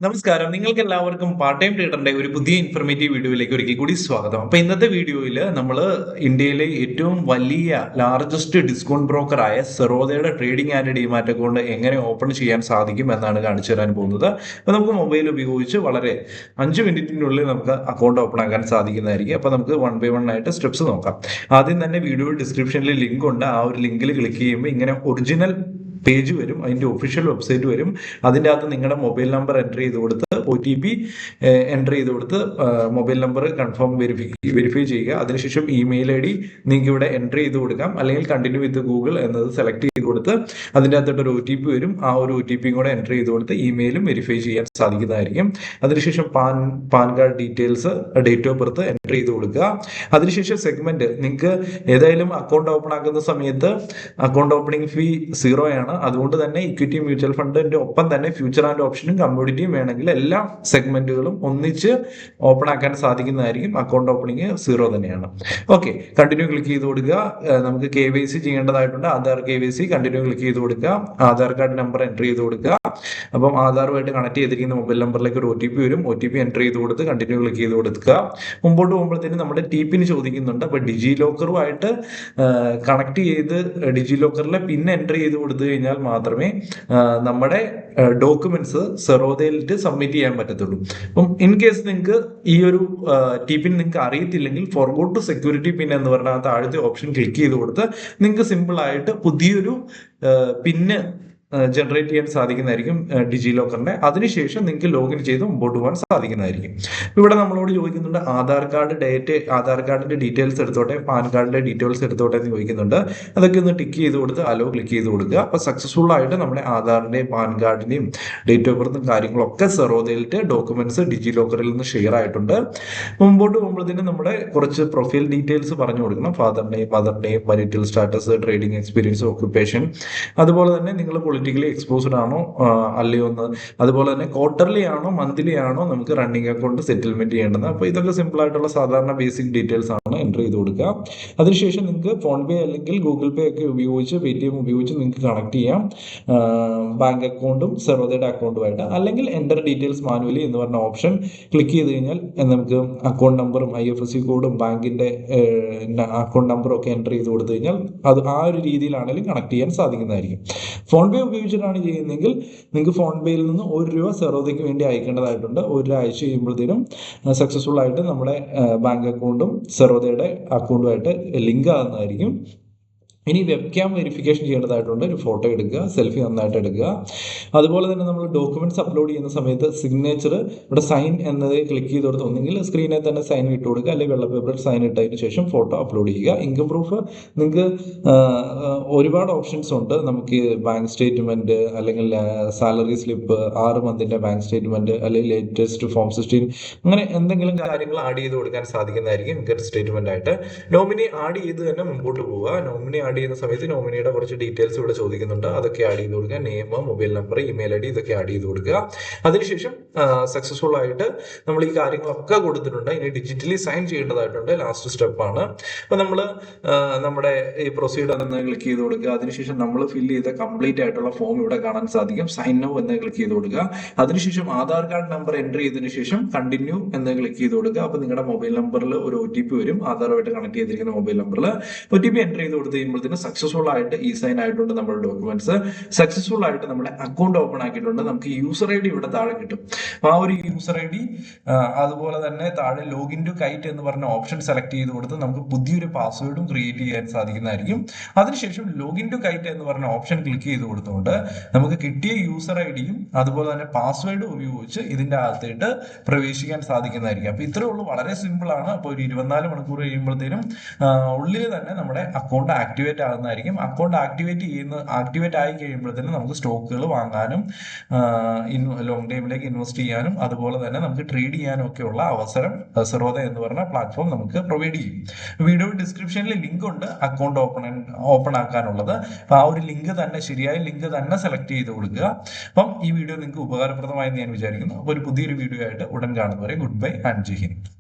നമസ്കാരം. നിങ്ങൾക്ക് എല്ലാവർക്കും പാർട്ട് ടൈം ട്രേഡറിന്റെ ഒരു പുതിയ ഇൻഫർമേറ്റീവ് വീഡിയോയിലേക്ക് ഒരിക്കൽ കൂടി സ്വാഗതം. അപ്പൊ ഇന്നത്തെ വീഡിയോയിൽ നമ്മൾ ഇന്ത്യയിലെ ഏറ്റവും വലിയ ലാർജസ്റ്റ് ഡിസ്കൗണ്ട് ബ്രോക്കർ ആയ സെറോദയുടെ ട്രേഡിംഗ് ആൻഡ് ഡിമാറ്റ് അക്കൗണ്ട് എങ്ങനെ ഓപ്പൺ ചെയ്യാൻ സാധിക്കും എന്നാണ് കാണിച്ചു തരാൻ പോകുന്നത്. അപ്പൊ നമുക്ക് മൊബൈൽ ഉപയോഗിച്ച് വളരെ 5 മിനിറ്റിനുള്ളിൽ നമുക്ക് അക്കൗണ്ട് ഓപ്പൺ ആക്കാൻ സാധിക്കുന്നതായിരിക്കും. അപ്പൊ നമുക്ക് വൺ ബൈ വൺ ആയിട്ട് സ്റ്റെപ്സ് നോക്കാം. ആദ്യം തന്നെ വീഡിയോ ഡിസ്ക്രിപ്ഷനിൽ ലിങ്ക് ഉണ്ട്. ആ ഒരു ലിങ്കിൽ ക്ലിക്ക് ചെയ്യുമ്പോൾ ഇങ്ങനെ ഒറിജിനൽ പേജ് വരും, അതിൻ്റെ ഒഫീഷ്യൽ വെബ്സൈറ്റ് വരും. അതിൻ്റെ അകത്ത് നിങ്ങളുടെ മൊബൈൽ നമ്പർ എൻ്റർ ചെയ്ത് കൊടുത്ത് OTP എൻ്റർ ചെയ്ത് കൊടുത്ത് മൊബൈൽ നമ്പർ കൺഫേം വെരിഫൈ ചെയ്യുക. അതിനുശേഷം ഇമെയിൽ ID നിങ്ങൾക്ക് ഇവിടെ എൻ്റർ ചെയ്ത് കൊടുക്കാം, അല്ലെങ്കിൽ കണ്ടിന്യൂ വിത്ത് ഗൂഗിൾ എന്നത് സെലക്ട് ചെയ്ത് കൊടുത്ത് അതിൻ്റെ അകത്തോട്ടൊരു OTP വരും. ആ ഒരു OTP കൂടെ എൻ്റർ ചെയ്ത് കൊടുത്ത് ഇമെയിലും വെരിഫൈ ചെയ്യാൻ സാധിക്കുന്നതായിരിക്കും. അതിനുശേഷം pan card details, date of birth enter ചെയ്ത് കൊടുക്കുക. അതിനുശേഷം സെഗ്മെന്റ് നിങ്ങൾക്ക് ഏതായാലും അക്കൗണ്ട് ഓപ്പൺ ആക്കുന്ന സമയത്ത് അക്കൗണ്ട് ഓപ്പണിംഗ് ഫീ 0 ആണ്. അതുകൊണ്ട് തന്നെ ഇക്വിറ്റി മ്യൂച്വൽ ഫണ്ടിന്റെ ഒപ്പം തന്നെ ഫ്യൂച്ചർ ആൻഡ് ഓപ്ഷനും കമ്മോഡിറ്റിയും വേണമെങ്കിൽ എല്ലാ സെഗ്മെന്റുകളും ഒന്നിച്ച് ഓപ്പൺ ആക്കാൻ സാധിക്കുന്നതായിരിക്കും. അക്കൗണ്ട് ഓപ്പണിംഗ് 0 തന്നെയാണ്. ഓക്കെ, കണ്ടിന്യൂ ക്ലിക്ക് ചെയ്ത് കൊടുക്കുക. നമുക്ക് KYC ചെയ്യേണ്ടതായിട്ടുണ്ട്. ആധാർ KYC കണ്ടിന്യൂ ക്ലിക്ക് ചെയ്ത് കൊടുക്കുക. ആധാർ കാർഡ് നമ്പർ എൻ്റർ ചെയ്ത് കൊടുക്കുക. അപ്പം ആധാറുമായിട്ട് കണക്ട് ചെയ്തിരിക്കുന്ന മൊബൈൽ നമ്പറിലേക്ക് ഒരു OTP വരും. OTP എൻ്റർ ചെയ്ത് കൊടുത്ത് കണ്ടിന്യൂ ക്ലിക്ക് ചെയ്ത് കൊടുക്കുക. മുമ്പോട്ട് പോകുമ്പോഴത്തേനും നമ്മുടെ TPIN ചോദിക്കുന്നുണ്ട്. അപ്പൊ ഡിജി ലോക്കറുമായിട്ട് കണക്ട് ചെയ്ത് ഡിജി ലോക്കറിലെ പിൻ എൻ്റർ ചെയ്ത് കൊടുത്തു കഴിഞ്ഞാൽ മാത്രമേ നമ്മുടെ ഡോക്യുമെന്റ്സ് സെറോദയിലിട്ട് സബ്മിറ്റ് ചെയ്യാൻ പറ്റത്തുള്ളൂ. അപ്പം ഇൻ കേസ് നിങ്ങൾക്ക് ഈ ഒരു TPIN നിങ്ങൾക്ക് അറിയത്തില്ലെങ്കിൽ ഫോർഗോട്ട് ടു സെക്യൂരിറ്റി പിൻ എന്ന് പറഞ്ഞാൽ താഴത്തെ ഓപ്ഷൻ ക്ലിക്ക് ചെയ്ത് കൊടുത്ത് നിങ്ങൾക്ക് സിമ്പിൾ ആയിട്ട് പുതിയൊരു പിന്ന് ജനറേറ്റ് ചെയ്യാൻ സാധിക്കുന്നതായിരിക്കും ഡിജി ലോക്കറിന്റെ. അതിനുശേഷം നിങ്ങൾക്ക് ലോഗിൻ ചെയ്ത് മുമ്പോട്ട് പോകാൻ സാധിക്കുന്നതായിരിക്കും. ഇവിടെ നമ്മളോട് ചോദിക്കുന്നുണ്ട് ആധാർ കാർഡിന്റെ ഡീറ്റെയിൽസ് എടുത്തോട്ടെ, പാൻ കാർഡിന്റെ ഡീറ്റെയിൽസ് എടുത്തോട്ടെ എന്ന് ചോദിക്കുന്നുണ്ട്. അതൊക്കെ ഒന്ന് ടിക്ക് ചെയ്ത് കൊടുത്ത് അലോ ക്ലിക്ക് ചെയ്ത് കൊടുക്കുക. അപ്പൊ സക്സസ്ഫുൾ ആയിട്ട് നമ്മുടെ ആധാറിന്റെയും പാൻ കാർഡിന്റെയും ഡേറ്റ് ഓഫ് ബർത്തും കാര്യങ്ങളൊക്കെ സെറോദയിലിട്ട് ഡോക്യുമെന്റ്സ് ഡിജി ലോക്കറിൽ നിന്ന് ഷെയർ ആയിട്ടുണ്ട്. മുമ്പോട്ട് പോകുമ്പോഴത്തേനും നമ്മുടെ കുറച്ച് പ്രൊഫൈൽ ഡീറ്റെയിൽസ് പറഞ്ഞു കൊടുക്കണം. Father name, mother name, marital status, trading experience, occupation, അതുപോലെ തന്നെ നിങ്ങൾ പൊളിറ്റിക്കലി എക്സ്പോസ്ഡ് ആണോ അല്ലയോ എന്ന്, അതുപോലെ തന്നെ ക്വാർട്ടർലി ആണോ മന്ത്ലി ആണോ നമുക്ക് റണ്ണിങ് അക്കൗണ്ട് സെറ്റിൽമെന്റ് ചെയ്യേണ്ടത്. അപ്പോൾ ഇതൊക്കെ സിമ്പിൾ ആയിട്ടുള്ള സാധാരണ ബേസിക് ഡീറ്റെയിൽസ് ആണ് എൻ്റർ ചെയ്ത് കൊടുക്കുക. അതിനുശേഷം നിങ്ങൾക്ക് ഫോൺ പേ അല്ലെങ്കിൽ ഗൂഗിൾ പേ ഒക്കെ ഉപയോഗിച്ച് Paytm ഉപയോഗിച്ച് നിങ്ങൾക്ക് കണക്ട് ചെയ്യാം ബാങ്ക് അക്കൗണ്ടും സെറോദയുടെ അക്കൗണ്ടുമായിട്ട്. അല്ലെങ്കിൽ എൻ്റർ ഡീറ്റെയിൽസ് മാനുവലി എന്ന് പറഞ്ഞ ഓപ്ഷൻ ക്ലിക്ക് ചെയ്ത് കഴിഞ്ഞാൽ നമുക്ക് അക്കൗണ്ട് നമ്പറും IFSC കോഡും ബാങ്കിന്റെ അക്കൗണ്ട് നമ്പറും ഒക്കെ എൻ്റർ ചെയ്ത് കൊടുത്തു കഴിഞ്ഞാൽ അത് ആ ഒരു രീതിയിലാണെങ്കിലും കണക്ട് ചെയ്യാൻ സാധിക്കുന്നതായിരിക്കും. ഫോൺ പേ ഉപയോഗിച്ചിട്ടാണ് ചെയ്യുന്നതെങ്കിൽ നിങ്ങൾക്ക് ഫോൺ പേയിൽ നിന്ന് ₹1 സെറോദയ്ക്ക് വേണ്ടി അയക്കേണ്ടതായിട്ടുണ്ട്. ഒരാഴ്ച കഴിയുമ്പോഴത്തേനും സക്സസ്ഫുൾ ആയിട്ട് നമ്മുടെ ബാങ്ക് അക്കൗണ്ടും സെറോദയുടെ അക്കൗണ്ടുമായിട്ട് ലിങ്ക് ആകുന്നതായിരിക്കും. ഇനി വെബ് ക്യാം വെരിഫിക്കേഷൻ ചെയ്യേണ്ടതായിട്ടുണ്ട്. ഒരു ഫോട്ടോ എടുക്കുക, സെൽഫി നന്നായിട്ട് എടുക്കുക. അതുപോലെ തന്നെ നമ്മൾ ഡോക്യുമെന്റ്സ് അപ്ലോഡ് ചെയ്യുന്ന സമയത്ത് സിഗ്നേച്ചർ ഇവിടെ സൈൻ എന്നത് ക്ലിക്ക് ചെയ്ത് കൊടുത്ത് ഒന്നെങ്കിൽ സ്ക്രീനിൽ തന്നെ സൈൻ ഇട്ട് കൊടുക്കുക, അല്ലെങ്കിൽ വെള്ള പേപ്പറിൽ സൈൻ ഇട്ടതിന് ശേഷം ഫോട്ടോ അപ്ലോഡ് ചെയ്യുക. ഇൻകം പ്രൂഫ് നിങ്ങൾക്ക് ഒരുപാട് ഓപ്ഷൻസ് ഉണ്ട്. നമുക്ക് ബാങ്ക് സ്റ്റേറ്റ്മെന്റ്, അല്ലെങ്കിൽ സാലറി സ്ലിപ്പ്, 6 മന്തിന്റെ ബാങ്ക് സ്റ്റേറ്റ്മെന്റ്, അല്ലെങ്കിൽ ലേറ്റസ്റ്റ് ഫോം 16, അങ്ങനെ എന്തെങ്കിലും കാര്യങ്ങൾ ആഡ് ചെയ്ത് കൊടുക്കാൻ സാധിക്കുന്നതായിരിക്കും ഇൻകം സ്റ്റേറ്റ്മെന്റ് ആയിട്ട്. നോമിനി ആഡ് ചെയ്ത് തന്നെ മുമ്പോട്ട് പോവുക. നോമിനി ആഡ് ചെയ്യുന്ന സമയത്ത് നോമിനിയുടെ കുറച്ച് ഡീറ്റെയിൽസ് ഇവിടെ ചോദിക്കുന്നുണ്ട്. അതൊക്കെ ആഡ് ചെയ്ത് കൊടുക്കുക. Name, mobile number, email ID ഇതൊക്കെ ആഡ് ചെയ്ത് കൊടുക്കുക. അതിനുശേഷം സക്സസ്ഫുൾ ആയിട്ട് നമ്മൾ ഈ കാര്യങ്ങളൊക്കെ കൊടുത്തിട്ടുണ്ട്. ഇനി ഡിജിറ്റലി സൈൻ ചെയ്യേണ്ടതായിട്ടുണ്ട്. ലാസ്റ്റ് സ്റ്റെപ്പാണ്. അപ്പൊ നമ്മൾ നമ്മുടെ ഈ പ്രൊസീഡർ എന്ന് ക്ലിക്ക് ചെയ്ത് കൊടുക്കുക. അതിനുശേഷം നമ്മൾ ഫില്ല് ചെയ്ത കംപ്ലീറ്റ് ആയിട്ടുള്ള ഫോം ഇവിടെ കാണാൻ സാധിക്കും. സൈൻ നൗ എന്ന് ക്ലിക്ക് ചെയ്ത് കൊടുക്കുക. അതിനുശേഷം ആധാർ കാർഡ് നമ്പർ എൻ്റർ ചെയ്തതിനു ശേഷം കണ്ടിന്യൂ എന്ന് ക്ലിക്ക് ചെയ്ത് കൊടുക്കുക. അപ്പൊ നിങ്ങളുടെ മൊബൈൽ നമ്പറിൽ ഒരു OTP വരും. ആധാറുമായിട്ട് കണക്ട് ചെയ്തിരിക്കുന്ന മൊബൈൽ നമ്പറിൽ OTP എൻ്റർ ചെയ്ത് കൊടുത്ത് കഴിയുമ്പോഴത്തേന് സക്സസ്ഫുൾ ആയിട്ട് ഈ സൈൻ ആയിട്ടുണ്ട്. നമ്മുടെ ഡോക്യുമെന്റ്സ് സക്സസ്ഫുൾ ആയിട്ട് നമ്മുടെ അക്കൗണ്ട് ഓപ്പൺ ആക്കിയിട്ടുണ്ട്. നമുക്ക് യൂസർ ID ഇവിടെ താഴെ കിട്ടും. ആ ഒരു യൂസർ ID അതുപോലെ തന്നെ താഴെ ലോഗിൻ ടു കൈറ്റ് എന്ന് പറഞ്ഞ ഓപ്ഷൻ സെലക്ട് ചെയ്ത് കൊടുത്ത് നമുക്ക് പുതിയൊരു പാസ്വേഡും ക്രിയേറ്റ് ചെയ്യാൻ സാധിക്കുന്നതായിരിക്കും. അതിനുശേഷം ലോഗിൻ ടു കൈറ്റ് എന്ന് പറഞ്ഞ ഓപ്ഷൻ ക്ലിക്ക് ചെയ്ത് കൊടുത്തുകൊണ്ട് നമുക്ക് കിട്ടിയ യൂസർ IDയും അതുപോലെ തന്നെ പാസ്വേഡും ഉപയോഗിച്ച് ഇതിന്റെ അകത്തേട്ട് പ്രവേശിക്കാൻ സാധിക്കുന്നതായിരിക്കും. അപ്പൊ ഇത്രേ ഉള്ളൂ, വളരെ സിമ്പിൾ ആണ്. അപ്പോൾ ഒരു 24 മണിക്കൂർ കഴിയുമ്പോഴത്തേനും ഉള്ളിൽ തന്നെ നമ്മുടെ അക്കൗണ്ട് ആക്ടിവേറ്റ് ആകുന്നതായിരിക്കും. അക്കൗണ്ട് ആക്ടിവേറ്റ് ആയി കഴിയുമ്പോഴത്തേനും നമുക്ക് സ്റ്റോക്കുകൾ വാങ്ങാനും ലോങ് ടൈമിലേക്ക് ഇൻവെസ്റ്റ് ചെയ്യാനും അതുപോലെ തന്നെ നമുക്ക് ട്രേഡ് ചെയ്യാനും ഒക്കെയുള്ള അവസരം സെറോദ എന്ന് പറഞ്ഞ പ്ലാറ്റ്ഫോം നമുക്ക് പ്രൊവൈഡ് ചെയ്യും. വീഡിയോ ഡിസ്ക്രിപ്ഷനിൽ ലിങ്ക് ഉണ്ട് അക്കൗണ്ട് ഓപ്പൺ ആക്കാനുള്ളത്. അപ്പൊ ആ ഒരു ലിങ്ക് തന്നെ, ശരിയായ ലിങ്ക് തന്നെ സെലക്ട് ചെയ്ത് കൊടുക്കുക. അപ്പം ഈ വീഡിയോ നിങ്ങൾക്ക് ഉപകാരപ്രദമായി ഞാൻ വിചാരിക്കുന്നു. അപ്പോൾ ഒരു പുതിയൊരു വീഡിയോ ആയിട്ട് ഉടൻ കാണുന്നവരെ goodbye and Jai Hind.